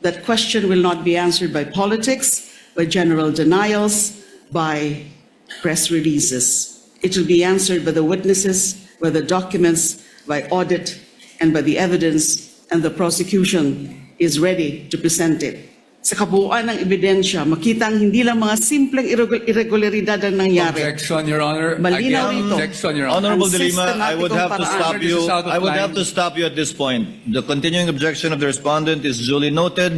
That question will not be answered by politics, by general denials, by press releases. It will be answered by the witnesses, by the documents, by audit, and by the evidence, and the prosecution is ready to present it. Sa kabuuan ng ebidensya, makita ang hindi lang mga simpleng irregularidad ang nangyari. Objection, Your Honor. Malinaw Again, ito. objection, Your Honor. Honorable Ang Delima, I would have to sistematikong stop paraan. you. This is out of I would line. have to stop you at this point. The continuing objection of the respondent is duly noted.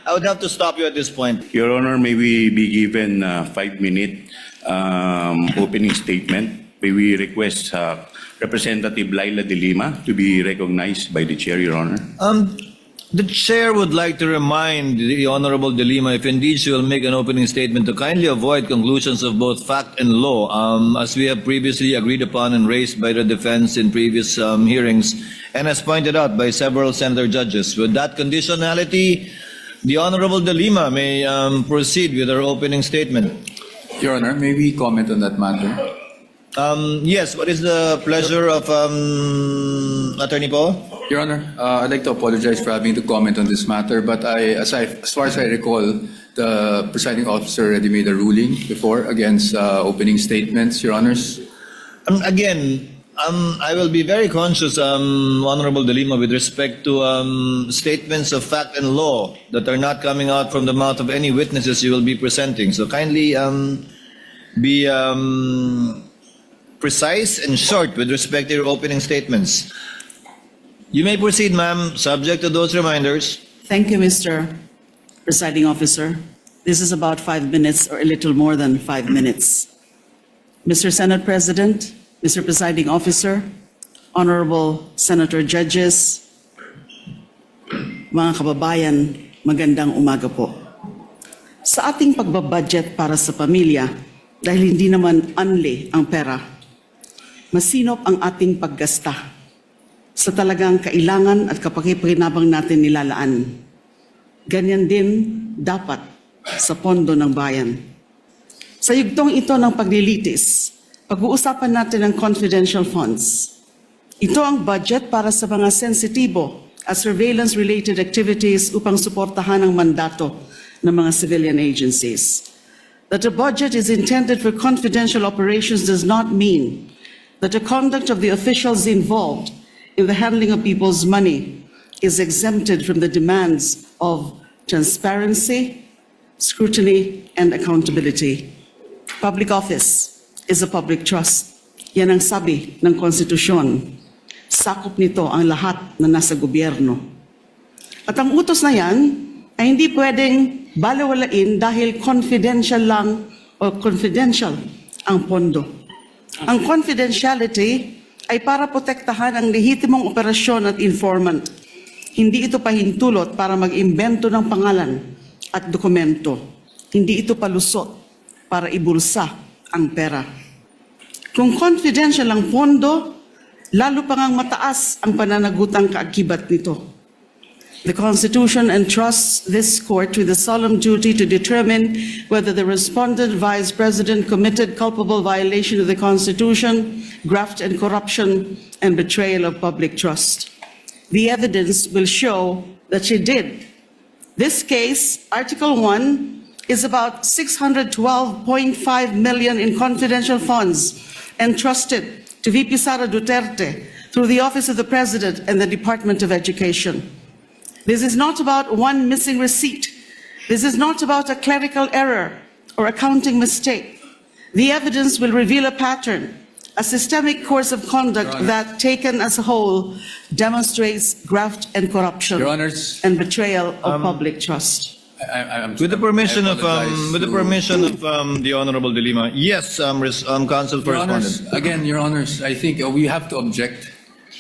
I would have to stop you at this point. Your Honor, may we be given a 5-minute opening statement? May we request Representative Layla Delima to be recognized by the Chair, Your Honor? The Chair would like to remind the Honorable Delima, if indeed she will make an opening statement, to kindly avoid conclusions of both fact and law, as we have previously agreed upon and raised by the defense in previous hearings, and as pointed out by several senator judges. With that conditionality, the Honorable Delima may proceed with her opening statement. Your Honor, may we comment on that matter? Yes, what is the pleasure of Attorney Paul? Your Honor, I'd like to apologize for having to comment on this matter, but as far as I recall, the presiding officer already made a ruling before against opening statements, Your Honors. Again, I will be very conscious, Honorable Delima, with respect to statements of fact and law that are not coming out from the mouth of any witnesses you will be presenting. So kindly be precise and short with respect to your opening statements. You may proceed, ma'am, subject to those reminders. Thank you, Mr. Presiding Officer. This is about 5 minutes or a little more than 5 minutes. Mr. Senate President, Mr. Presiding Officer, Honorable Senator Judges, mga kababayan, magandang umaga po. Sa ating pagbabudget para sa pamilya, dahil hindi naman unli ang pera, masinop ang ating paggasta sa talagang kailangan at kapakipakinabang natin nilalaan. Ganyan din dapat sa pondo ng bayan. Sa yugtong ito ng paglilitis, pag-uusapan natin ang confidential funds. Ito ang budget para sa mga sensitibo at surveillance-related activities upang suportahan ang mandato ng mga civilian agencies. That a budget is intended for confidential operations does not mean that the conduct of the officials involved in the handling of people's money is exempted from the demands of transparency, scrutiny, and accountability. Public office is a public trust. Yan ang sabi ng konstitusyon. Sakop nito ang lahat na nasa gobyerno. At ang utos na yan ay hindi pwedeng balewalain dahil confidential lang o confidential ang pondo. Ang confidentiality ay para protektahan ang lehitimong operasyon at informant. Hindi ito pahintulot para mag-imbento ng pangalan at dokumento. Hindi ito palusot para ibulsa ang pera. Kung confidential ang pondo, lalo pa ngang mataas ang pananagutang kaakibat nito. The Constitution entrusts this court with the solemn duty to determine whether the respondent Vice President committed culpable violation of the Constitution, graft and corruption, and betrayal of public trust. The evidence will show that she did. This case, Article 1, is about 612.5 million in confidential funds entrusted to VP Sara Duterte through the Office of the President and the Department of Education. This is not about one missing receipt. This is not about a clerical error or accounting mistake. The evidence will reveal a pattern, a systemic course of conduct that, taken as a whole, demonstrates graft and corruption Your Honors, and betrayal of public trust. With the permission of I the Honorable Delima, yes, Counsel for Your Honors, Respondent. again, Your Honors, I think we have to object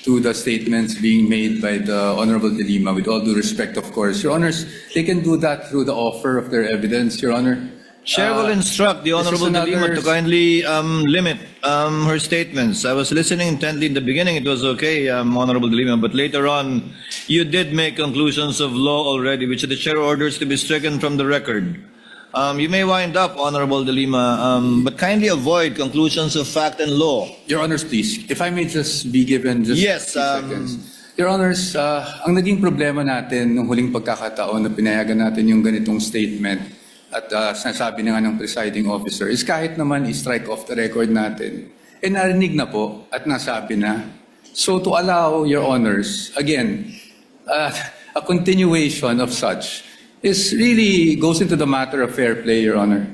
to the statements being made by the Honorable Delima, with all due respect, of course. Your Honors, they can do that through the offer of their evidence, Your Honor. Chair will instruct the this is Honorable Delima another- to kindly limit her statements. I was listening intently in the beginning. It was okay, Honorable Delima, but later on, you did make conclusions of law already, which the chair orders to be stricken from the record. You may wind up, Honorable Delima, but kindly avoid conclusions of fact and law. Your Honors, please, if I may just be given just Yes, 3 seconds. Your Honors, ang naging problema natin nung huling pagkakataon na pinayagan natin yung ganitong statement at sinasabi na nga ng presiding officer is kahit naman i-strike off the record natin, narinig na po at nasabi na. So to allow, Your Honors, again, a continuation of such is really goes into the matter of fair play, Your Honor.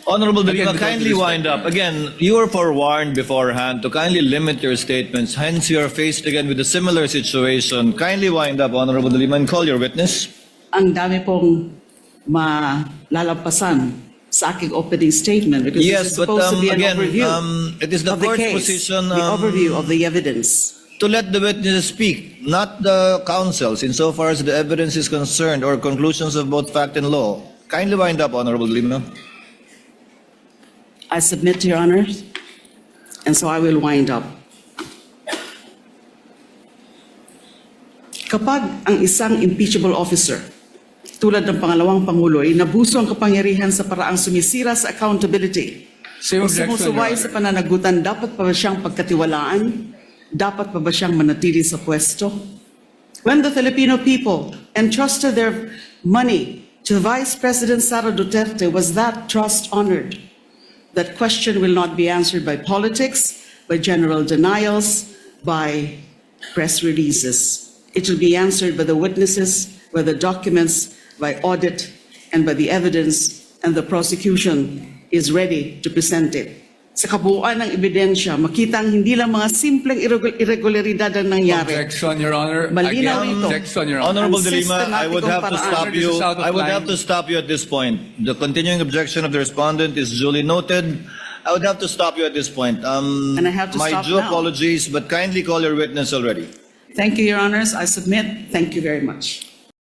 Honorable Delima, Again, with all kindly due wind respect, up. Again, you were forewarned beforehand to kindly limit your statements. Hence, you are faced again with a similar situation. Kindly wind up, Honorable Delima, and call your witness. Ang dami pong malalampasan sa aking opening statement because Yes, this is but, supposed to be an again, overview it is the of the court's case, position, the overview of the evidence. To let the witnesses speak, not the counsels, insofar as the evidence is concerned or conclusions of both fact and law. Kindly wind up, Honorable Delima. I submit to your honors, and so I will wind up. Kapag ang isang impeachable officer, tulad ng pangalawang Pangulo, ay nabuso ang kapangyarihan sa paraang sumisira sa accountability Same o objection, sumusuway Your sa Honor. pananagutan, dapat pa ba siyang pagkatiwalaan? Dapat pa ba siyang manatili sa pwesto? When the Filipino people entrusted their money to Vice President Sara Duterte, was that trust honored? That question will not be answered by politics, by general denials, by press releases. It will be answered by the witnesses, by the documents, by audit, and by the evidence, and the prosecution is ready to present it. Sa kabuuan ng ebidensya, makitang hindi lang mga simpleng irregularidad ang nangyari. Objection, Your Honor. Malinaw Again, ito. objection, Your Honor. Honorable Ang Delima, I would have to sistematikong stop paraan. you. This is out of I would line. have to stop you at this point. The continuing objection of the respondent is duly noted. I would have to stop you at this point. And I have to my stop due now. apologies, but kindly call your witness already. Thank you, Your Honors. I submit. Thank you very much.